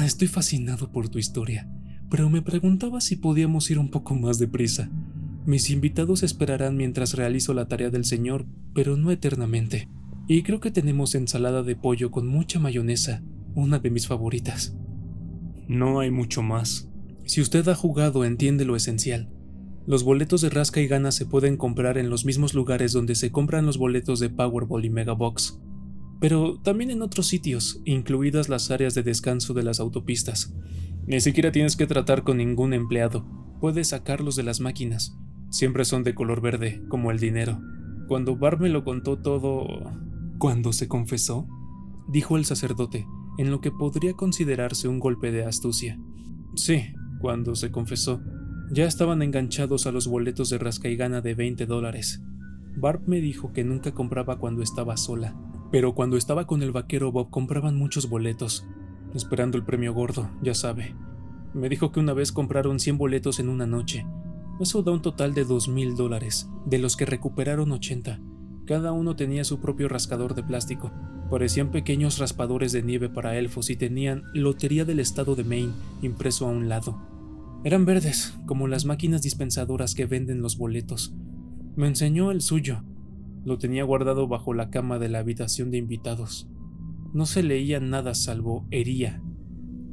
Estoy fascinado por tu historia, pero me preguntaba si podíamos ir un poco más deprisa. Mis invitados esperarán mientras realizo la tarea del Señor, pero no eternamente. Y creo que tenemos ensalada de pollo con mucha mayonesa, una de mis favoritas. No hay mucho más. Si usted ha jugado, entiende lo esencial. Los boletos de rasca y gana se pueden comprar en los mismos lugares donde se compran los boletos de Powerball y Megabox, pero también en otros sitios, incluidas las áreas de descanso de las autopistas. Ni siquiera tienes que tratar con ningún empleado, puedes sacarlos de las máquinas. Siempre son de color verde, como el dinero. Cuando Barb me lo contó todo... ¿Cuándo se confesó?, dijo el sacerdote, en lo que podría considerarse un golpe de astucia. Sí, cuando se confesó. Ya estaban enganchados a los boletos de rasca y gana de $20. Barb me dijo que nunca compraba cuando estaba sola. Pero cuando estaba con el vaquero Bob compraban muchos boletos, esperando el premio gordo, ya sabe. Me dijo que una vez compraron 100 boletos en una noche. Eso da un total de $2,000, de los que recuperaron 80. Cada uno tenía su propio rascador de plástico. Parecían pequeños raspadores de nieve para elfos y tenían Lotería del Estado de Maine impreso a un lado. Eran verdes, como las máquinas dispensadoras que venden los boletos. Me enseñó el suyo. Lo tenía guardado bajo la cama de la habitación de invitados. No se leía nada salvo hería.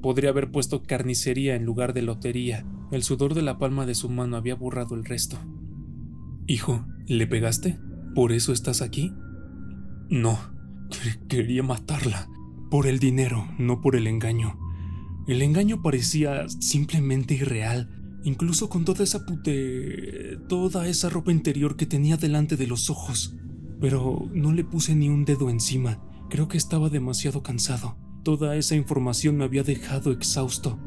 Podría haber puesto carnicería en lugar de lotería. El sudor de la palma de su mano había borrado el resto. «Hijo, ¿le pegaste? ¿Por eso estás aquí?» «No, quería matarla. Por el dinero, no por el engaño. El engaño parecía simplemente irreal, incluso con toda esa ropa interior que tenía delante de los ojos. Pero no le puse ni un dedo encima. Creo que estaba demasiado cansado. Toda esa información me había dejado exhausto.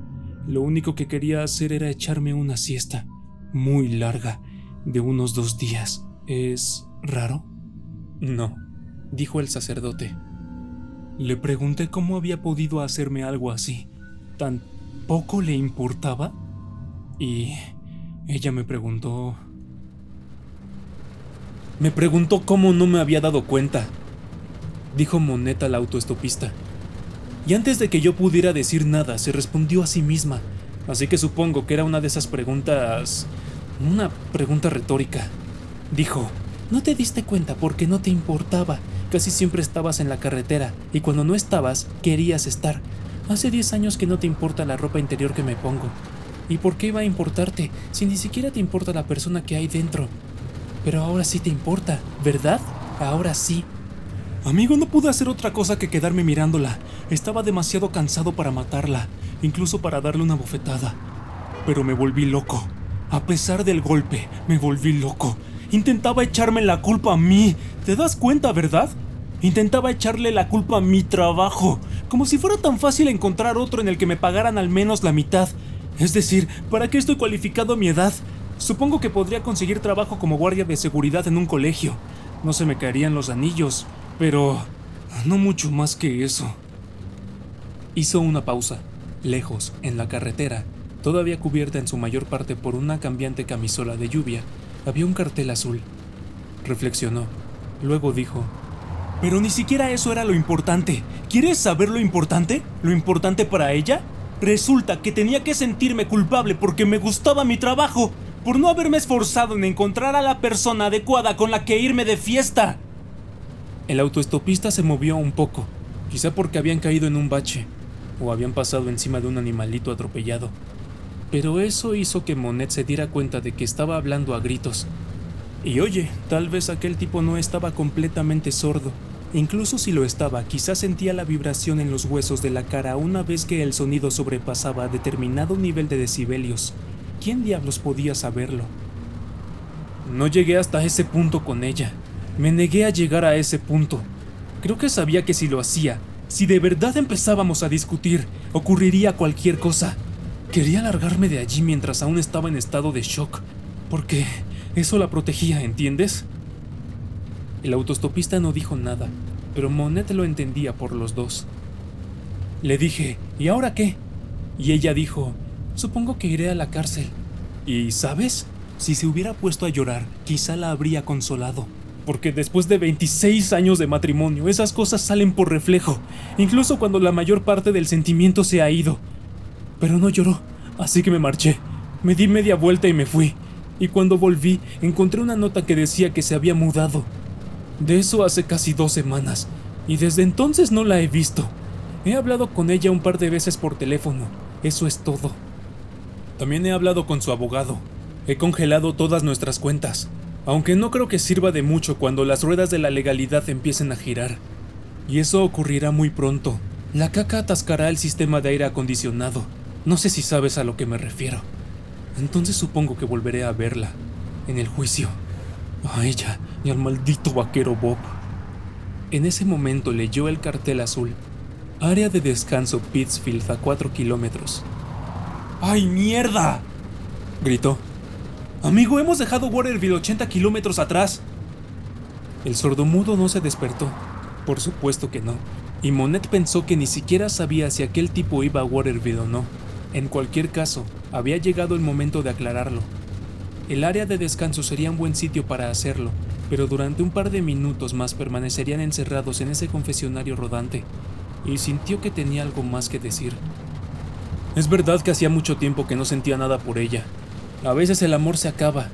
Lo único que quería hacer era echarme una siesta, muy larga, de unos 2 días. ¿Es raro?» «No», dijo el sacerdote. Le pregunté cómo había podido hacerme algo así. ¿Tan poco le importaba? Y ella me preguntó cómo no me había dado cuenta, dijo Monette al autoestopista. Y antes de que yo pudiera decir nada, se respondió a sí misma, así que supongo que era una de esas preguntas... una pregunta retórica. Dijo: «No te diste cuenta porque no te importaba. Casi siempre estabas en la carretera, y cuando no estabas, querías estar. Hace 10 años que no te importa la ropa interior que me pongo. ¿Y por qué iba a importarte si ni siquiera te importa la persona que hay dentro? Pero ahora sí te importa, ¿verdad? Ahora sí». Amigo, no pude hacer otra cosa que quedarme mirándola. Estaba demasiado cansado para matarla, incluso para darle una bofetada. Pero me volví loco. A pesar del golpe, me volví loco. Intentaba echarme la culpa a mí. ¿Te das cuenta, verdad? Intentaba echarle la culpa a mi trabajo, como si fuera tan fácil encontrar otro en el que me pagaran al menos la mitad. Es decir, ¿para qué estoy cualificado a mi edad? Supongo que podría conseguir trabajo como guardia de seguridad en un colegio. No se me caerían los anillos, pero no mucho más que eso. Hizo una pausa. Lejos, en la carretera, todavía cubierta en su mayor parte por una cambiante camisola de lluvia, había un cartel azul. Reflexionó. Luego dijo: «Pero ni siquiera eso era lo importante. ¿Quieres saber lo importante? ¿Lo importante para ella? Resulta que tenía que sentirme culpable porque me gustaba mi trabajo, por no haberme esforzado en encontrar a la persona adecuada con la que irme de fiesta». El autoestopista se movió un poco, quizá porque habían caído en un bache, o habían pasado encima de un animalito atropellado. Pero eso hizo que Monette se diera cuenta de que estaba hablando a gritos. Y oye, tal vez aquel tipo no estaba completamente sordo. Incluso si lo estaba, quizás sentía la vibración en los huesos de la cara una vez que el sonido sobrepasaba determinado nivel de decibelios. ¿Quién diablos podía saberlo? No llegué hasta ese punto con ella. Me negué a llegar a ese punto. Creo que sabía que si lo hacía, si de verdad empezábamos a discutir, ocurriría cualquier cosa. Quería largarme de allí mientras aún estaba en estado de shock, porque eso la protegía, ¿entiendes? El autoestopista no dijo nada, pero Monette lo entendía por los dos. Le dije: «¿Y ahora qué?» Y ella dijo: «Supongo que iré a la cárcel». Y, ¿sabes? Si se hubiera puesto a llorar, quizá la habría consolado. Porque después de 26 años de matrimonio, esas cosas salen por reflejo, incluso cuando la mayor parte del sentimiento se ha ido. Pero no lloró, así que me marché. Me di media vuelta y me fui. Y cuando volví, encontré una nota que decía que se había mudado. De eso hace casi 2 semanas, y desde entonces no la he visto. He hablado con ella un par de veces por teléfono, eso es todo. También he hablado con su abogado. He congelado todas nuestras cuentas, aunque no creo que sirva de mucho cuando las ruedas de la legalidad empiecen a girar. Y eso ocurrirá muy pronto. La caca atascará el sistema de aire acondicionado. No sé si sabes a lo que me refiero. Entonces supongo que volveré a verla, en el juicio. A ella y al maldito vaquero Bob. En ese momento leyó el cartel azul. Área de descanso Pittsfield a 4 kilómetros. ¡Ay, mierda!, gritó. Amigo, hemos dejado Waterville 80 kilómetros atrás. El sordomudo no se despertó. Por supuesto que no. Y Monet pensó que ni siquiera sabía si aquel tipo iba a Waterville o no. En cualquier caso, había llegado el momento de aclararlo. El área de descanso sería un buen sitio para hacerlo, pero durante un par de minutos más permanecerían encerrados en ese confesionario rodante, y sintió que tenía algo más que decir. Es verdad que hacía mucho tiempo que no sentía nada por ella. A veces el amor se acaba,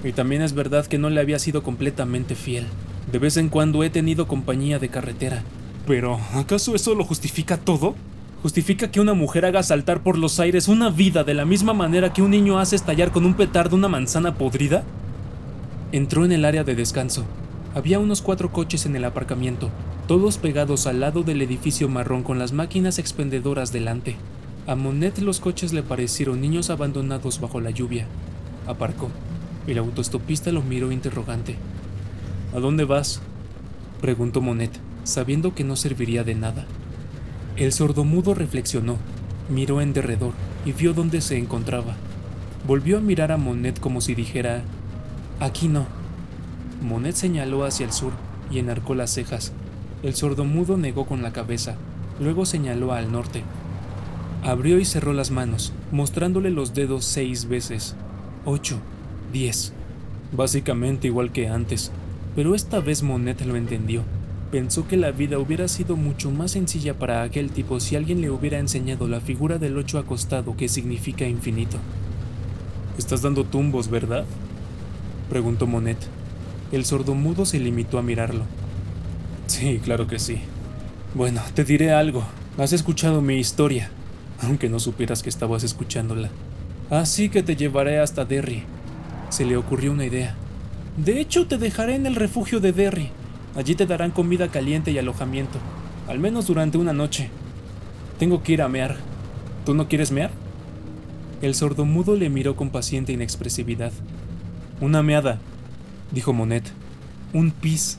y también es verdad que no le había sido completamente fiel. De vez en cuando he tenido compañía de carretera. Pero, ¿acaso eso lo justifica todo? ¿Justifica que una mujer haga saltar por los aires una vida de la misma manera que un niño hace estallar con un petardo una manzana podrida? Entró en el área de descanso. Había unos 4 coches en el aparcamiento, todos pegados al lado del edificio marrón con las máquinas expendedoras delante. A Monet los coches le parecieron niños abandonados bajo la lluvia. Aparcó. El autoestopista lo miró interrogante. ¿A dónde vas?, preguntó Monet, sabiendo que no serviría de nada. El sordomudo reflexionó, miró en derredor y vio dónde se encontraba. Volvió a mirar a Monet como si dijera: «Aquí no». Monet señaló hacia el sur y enarcó las cejas. El sordomudo negó con la cabeza, luego señaló al norte. Abrió y cerró las manos, mostrándole los dedos 6 veces. 8, 10. Básicamente igual que antes, pero esta vez Monet lo entendió. Pensó que la vida hubiera sido mucho más sencilla para aquel tipo si alguien le hubiera enseñado la figura del 8 acostado, que significa infinito. «Estás dando tumbos, ¿verdad?», preguntó Monet. El sordomudo se limitó a mirarlo. «Sí, claro que sí. Bueno, te diré algo. Has escuchado mi historia, aunque no supieras que estabas escuchándola. Así que te llevaré hasta Derry». Se le ocurrió una idea. «De hecho, te dejaré en el refugio de Derry. Allí te darán comida caliente y alojamiento, al menos durante una noche. Tengo que ir a mear. ¿Tú no quieres mear?». El sordomudo le miró con paciente inexpresividad. «Una meada», dijo Monet. «Un pis».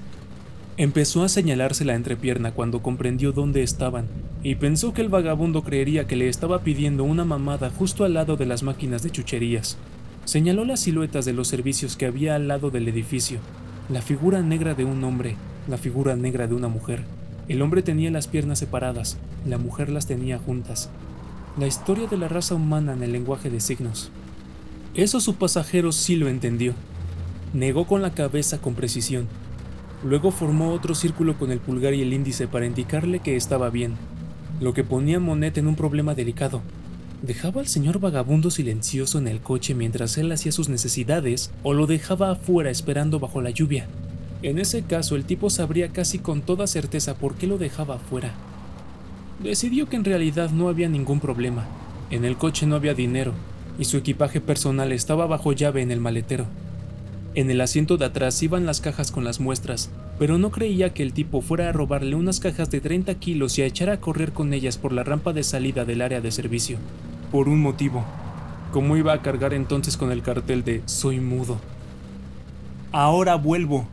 Empezó a señalarse la entrepierna cuando comprendió dónde estaban, y pensó que el vagabundo creería que le estaba pidiendo una mamada justo al lado de las máquinas de chucherías. Señaló las siluetas de los servicios que había al lado del edificio. La figura negra de un hombre, la figura negra de una mujer. El hombre tenía las piernas separadas, la mujer las tenía juntas. La historia de la raza humana en el lenguaje de signos. Eso su pasajero sí lo entendió. Negó con la cabeza con precisión. Luego formó otro círculo con el pulgar y el índice para indicarle que estaba bien, lo que ponía a Monet en un problema delicado. ¿Dejaba al señor vagabundo silencioso en el coche mientras él hacía sus necesidades, o lo dejaba afuera esperando bajo la lluvia? En ese caso, el tipo sabría casi con toda certeza por qué lo dejaba afuera. Decidió que en realidad no había ningún problema. En el coche no había dinero, y su equipaje personal estaba bajo llave en el maletero. En el asiento de atrás iban las cajas con las muestras, pero no creía que el tipo fuera a robarle unas cajas de 30 kilos y a echar a correr con ellas por la rampa de salida del área de servicio. Por un motivo. ¿Cómo iba a cargar entonces con el cartel de «Soy mudo»? «Ahora vuelvo»,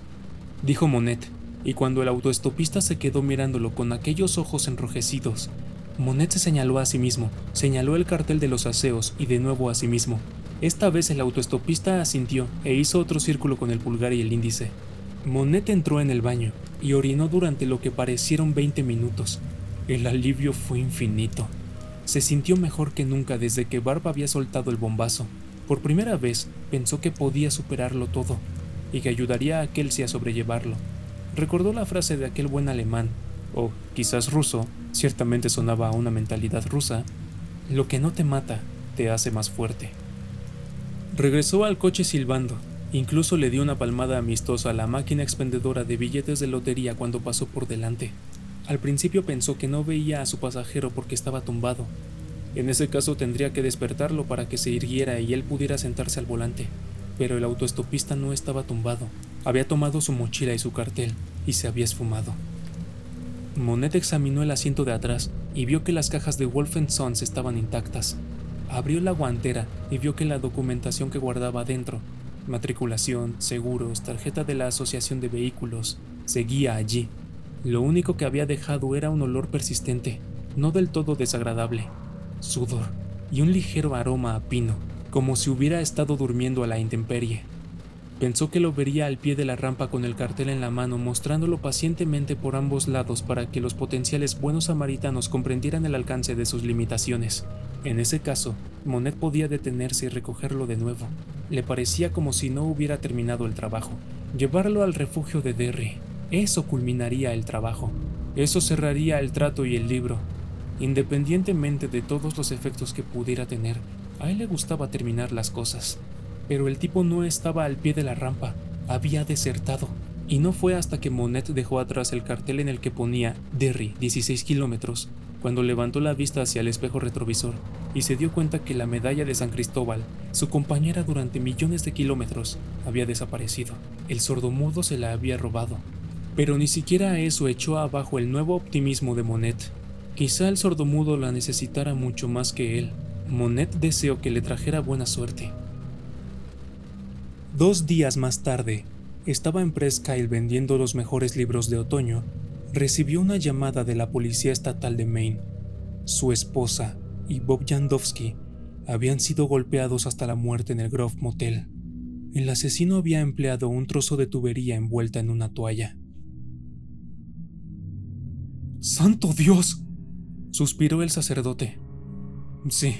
dijo Monet, y cuando el autoestopista se quedó mirándolo con aquellos ojos enrojecidos, Monet se señaló a sí mismo, señaló el cartel de los aseos y de nuevo a sí mismo. Esta vez el autoestopista asintió e hizo otro círculo con el pulgar y el índice. Monet entró en el baño y orinó durante lo que parecieron 20 minutos. El alivio fue infinito. Se sintió mejor que nunca desde que Barb había soltado el bombazo. Por primera vez pensó que podía superarlo todo y que ayudaría a Kelsey a sobrellevarlo. Recordó la frase de aquel buen alemán, o quizás ruso, ciertamente sonaba a una mentalidad rusa: «Lo que no te mata, te hace más fuerte». Regresó al coche silbando. Incluso le dio una palmada amistosa a la máquina expendedora de billetes de lotería cuando pasó por delante. Al principio pensó que no veía a su pasajero porque estaba tumbado. En ese caso tendría que despertarlo para que se irguiera y él pudiera sentarse al volante. Pero el autoestopista no estaba tumbado. Había tomado su mochila y su cartel y se había esfumado. Monet examinó el asiento de atrás y vio que las cajas de Wolf & Sons estaban intactas. Abrió la guantera y vio que la documentación que guardaba adentro, matriculación, seguros, tarjeta de la asociación de vehículos, seguía allí. Lo único que había dejado era un olor persistente, no del todo desagradable, sudor y un ligero aroma a pino, como si hubiera estado durmiendo a la intemperie. Pensó que lo vería al pie de la rampa con el cartel en la mano, mostrándolo pacientemente por ambos lados para que los potenciales buenos samaritanos comprendieran el alcance de sus limitaciones. En ese caso, Monet podía detenerse y recogerlo de nuevo. Le parecía como si no hubiera terminado el trabajo. Llevarlo al refugio de Derry. Eso culminaría el trabajo. Eso cerraría el trato y el libro. Independientemente de todos los efectos que pudiera tener, a él le gustaba terminar las cosas. Pero el tipo no estaba al pie de la rampa, había desertado. Y no fue hasta que Monet dejó atrás el cartel en el que ponía Derry, 16 kilómetros, cuando levantó la vista hacia el espejo retrovisor y se dio cuenta que la medalla de San Cristóbal, su compañera durante millones de kilómetros, había desaparecido. El sordomudo se la había robado. Pero ni siquiera eso echó abajo el nuevo optimismo de Monet. Quizá el sordomudo la necesitara mucho más que él. Monet deseó que le trajera buena suerte. 2 días más tarde, estaba en Presque Isle vendiendo los mejores libros de otoño. Recibió una llamada de la Policía Estatal de Maine. Su esposa y Bob Jandowski habían sido golpeados hasta la muerte en el Grove Motel. El asesino había empleado un trozo de tubería envuelta en una toalla. ¡Santo Dios!, suspiró el sacerdote. Sí,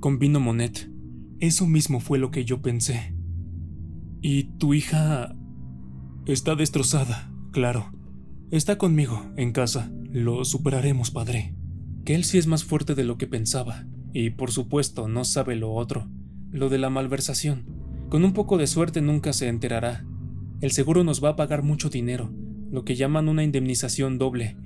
convino Monet. Eso mismo fue lo que yo pensé. ¿Y tu hija? Está destrozada, claro. Está conmigo, en casa. Lo superaremos, padre. Kelsey es más fuerte de lo que pensaba. Y, por supuesto, no sabe lo otro. Lo de la malversación. Con un poco de suerte nunca se enterará. El seguro nos va a pagar mucho dinero, lo que llaman una indemnización doble.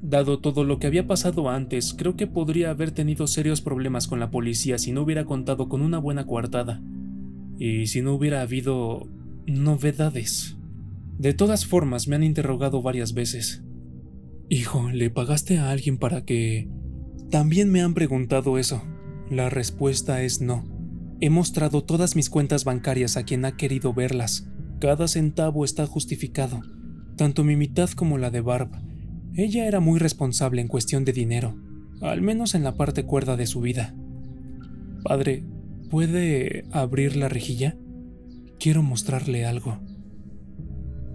Dado todo lo que había pasado antes, creo que podría haber tenido serios problemas con la policía si no hubiera contado con una buena coartada. Y si no hubiera habido novedades. De todas formas, me han interrogado varias veces. Hijo, ¿le pagaste a alguien para que...? También me han preguntado eso. La respuesta es no. He mostrado todas mis cuentas bancarias a quien ha querido verlas. Cada centavo está justificado, tanto mi mitad como la de Barb. Ella era muy responsable en cuestión de dinero, al menos en la parte cuerda de su vida. Padre, ¿puede abrir la rejilla? Quiero mostrarle algo.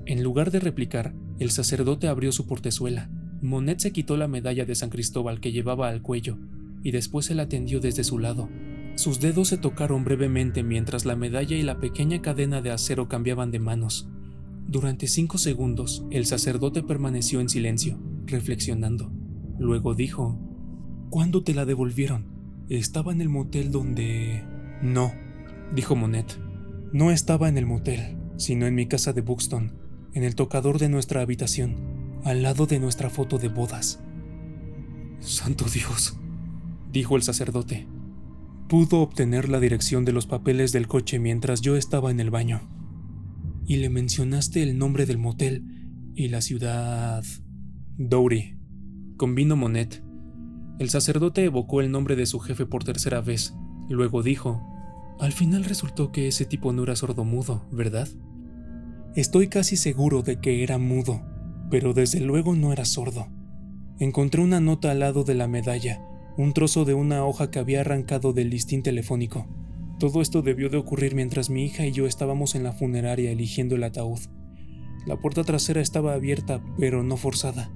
En lugar de replicar, el sacerdote abrió su portezuela. Monet se quitó la medalla de San Cristóbal que llevaba al cuello y después se la tendió desde su lado. Sus dedos se tocaron brevemente mientras la medalla y la pequeña cadena de acero cambiaban de manos. Durante 5 segundos, el sacerdote permaneció en silencio, reflexionando. Luego dijo: ¿Cuándo te la devolvieron? Estaba en el motel donde... No, dijo Monet. No estaba en el motel, sino en mi casa de Buxton, en el tocador de nuestra habitación, al lado de nuestra foto de bodas. ¡Santo Dios!, dijo el sacerdote. Pudo obtener la dirección de los papeles del coche mientras yo estaba en el baño. Y le mencionaste el nombre del motel y la ciudad... Dowry, convino Monet. El sacerdote evocó el nombre de su jefe por tercera vez. Luego dijo: al final resultó que ese tipo no era sordomudo, ¿verdad? Estoy casi seguro de que era mudo, pero desde luego no era sordo. Encontré una nota al lado de la medalla, un trozo de una hoja que había arrancado del listín telefónico. Todo esto debió de ocurrir mientras mi hija y yo estábamos en la funeraria eligiendo el ataúd. La puerta trasera estaba abierta, pero no forzada.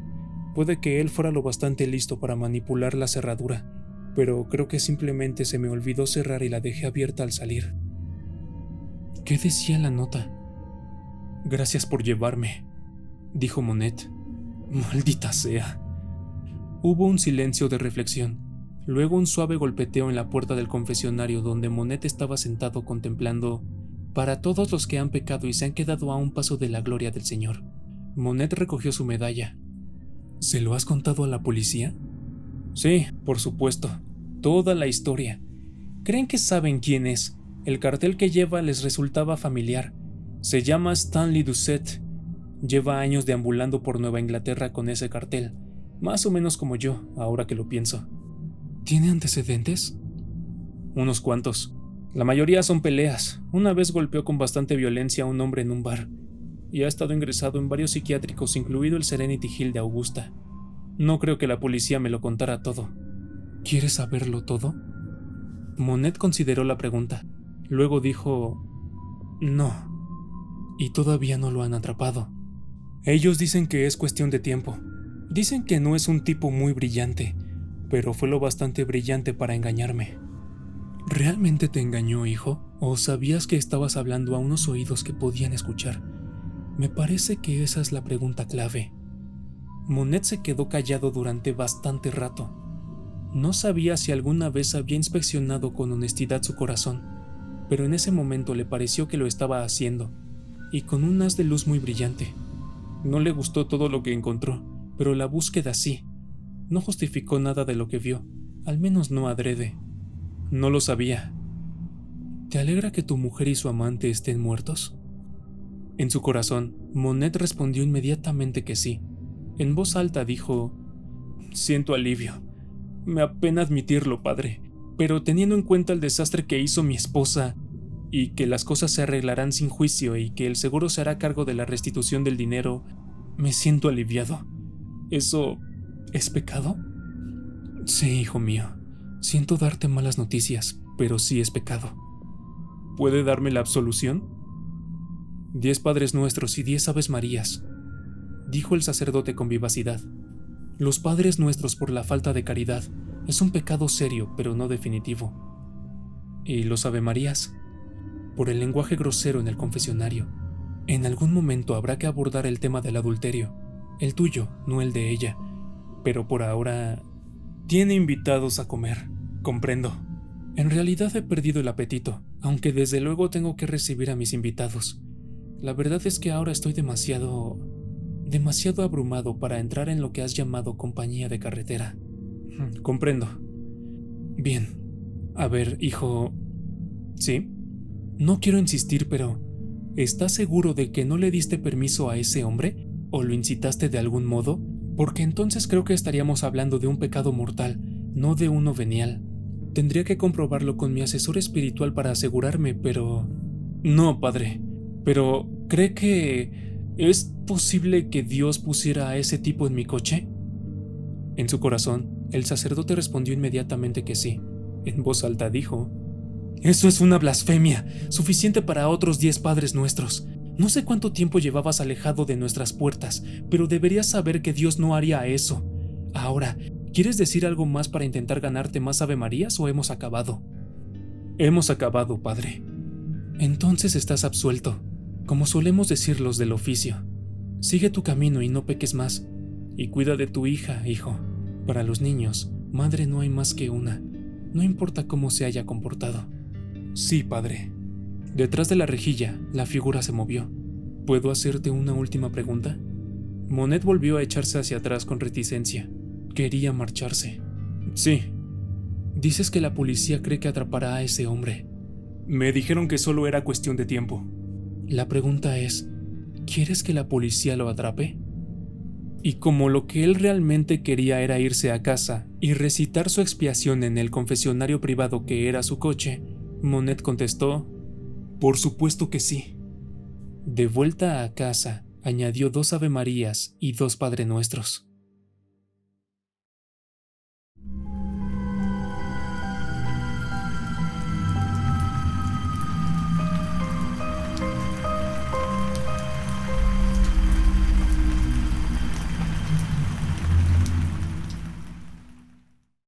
Puede que él fuera lo bastante listo para manipular la cerradura, pero creo que simplemente se me olvidó cerrar y la dejé abierta al salir. ¿Qué decía la nota? Gracias por llevarme, dijo Monet. Maldita sea. Hubo un silencio de reflexión, luego un suave golpeteo en la puerta del confesionario donde Monet estaba sentado contemplando «Para todos los que han pecado y se han quedado a un paso de la gloria del Señor». Monet recogió su medalla. ¿Se lo has contado a la policía? Sí, por supuesto. Toda la historia. Creen que saben quién es. El cartel que lleva les resultaba familiar. Se llama Stanley Doucet. Lleva años deambulando por Nueva Inglaterra con ese cartel. Más o menos como yo, ahora que lo pienso. ¿Tiene antecedentes? Unos cuantos. La mayoría son peleas. Una vez golpeó con bastante violencia a un hombre en un bar. Y ha estado ingresado en varios psiquiátricos, incluido el Serenity Hill de Augusta. No creo que la policía me lo contara todo. ¿Quieres saberlo todo? Monet consideró la pregunta. Luego dijo: no. y todavía no lo han atrapado. Ellos dicen que es cuestión de tiempo. Dicen que no es un tipo muy brillante, pero fue lo bastante brillante para engañarme. ¿Realmente te engañó, hijo? ¿O sabías que estabas hablando a unos oídos que podían escuchar? Me parece que esa es la pregunta clave. Monet se quedó callado durante bastante rato. No sabía si alguna vez había inspeccionado con honestidad su corazón, pero en ese momento le pareció que lo estaba haciendo, y con un haz de luz muy brillante. No le gustó todo lo que encontró, pero la búsqueda sí. No justificó nada de lo que vio, al menos no adrede. No lo sabía. ¿Te alegra que tu mujer y su amante estén muertos? En su corazón, Monet respondió inmediatamente que sí. En voz alta dijo: siento alivio. Me apena admitirlo, padre, pero teniendo en cuenta el desastre que hizo mi esposa, y que las cosas se arreglarán sin juicio y que el seguro se hará cargo de la restitución del dinero, me siento aliviado. ¿Eso es pecado? Sí, hijo mío. Siento darte malas noticias, pero sí es pecado. ¿Puede darme la absolución? 10 Padres Nuestros y 10 Aves Marías, dijo el sacerdote con vivacidad. Los Padres Nuestros por la falta de caridad es un pecado serio, pero no definitivo. ¿Y los Ave Marías? Por el lenguaje grosero en el confesionario. En algún momento habrá que abordar el tema del adulterio, el tuyo, no el de ella, pero por ahora... Tiene invitados a comer, comprendo. En realidad he perdido el apetito, aunque desde luego tengo que recibir a mis invitados. La verdad es que ahora estoy demasiado abrumado para entrar en lo que has llamado compañía de carretera. Comprendo. Bien. A ver, hijo... ¿Sí? No quiero insistir, pero ¿estás seguro de que no le diste permiso a ese hombre? ¿O lo incitaste de algún modo? Porque entonces creo que estaríamos hablando de un pecado mortal, no de uno venial. Tendría que comprobarlo con mi asesor espiritual para asegurarme, pero... No, padre. Pero, ¿cree que es posible que Dios pusiera a ese tipo en mi coche? En su corazón, el sacerdote respondió inmediatamente que sí. En voz alta dijo: eso es una blasfemia, suficiente para otros 10 Padres Nuestros. No sé cuánto tiempo llevabas alejado de nuestras puertas, pero deberías saber que Dios no haría eso. Ahora, ¿quieres decir algo más para intentar ganarte más Ave Marías o hemos acabado? Hemos acabado, padre. Entonces estás absuelto, como solemos decir los del oficio. Sigue tu camino y no peques más. Y cuida de tu hija, hijo. Para los niños, madre no hay más que una. No importa cómo se haya comportado. Sí, padre. Detrás de la rejilla, la figura se movió. ¿Puedo hacerte una última pregunta? Monet volvió a echarse hacia atrás con reticencia. Quería marcharse. Sí. Dices que la policía cree que atrapará a ese hombre. Me dijeron que solo era cuestión de tiempo. La pregunta es, ¿quieres que la policía lo atrape? Y como lo que él realmente quería era irse a casa y recitar su expiación en el confesionario privado que era su coche, Monet contestó: por supuesto que sí. De vuelta a casa, añadió 2 Ave Marías y 2 Padre Nuestros.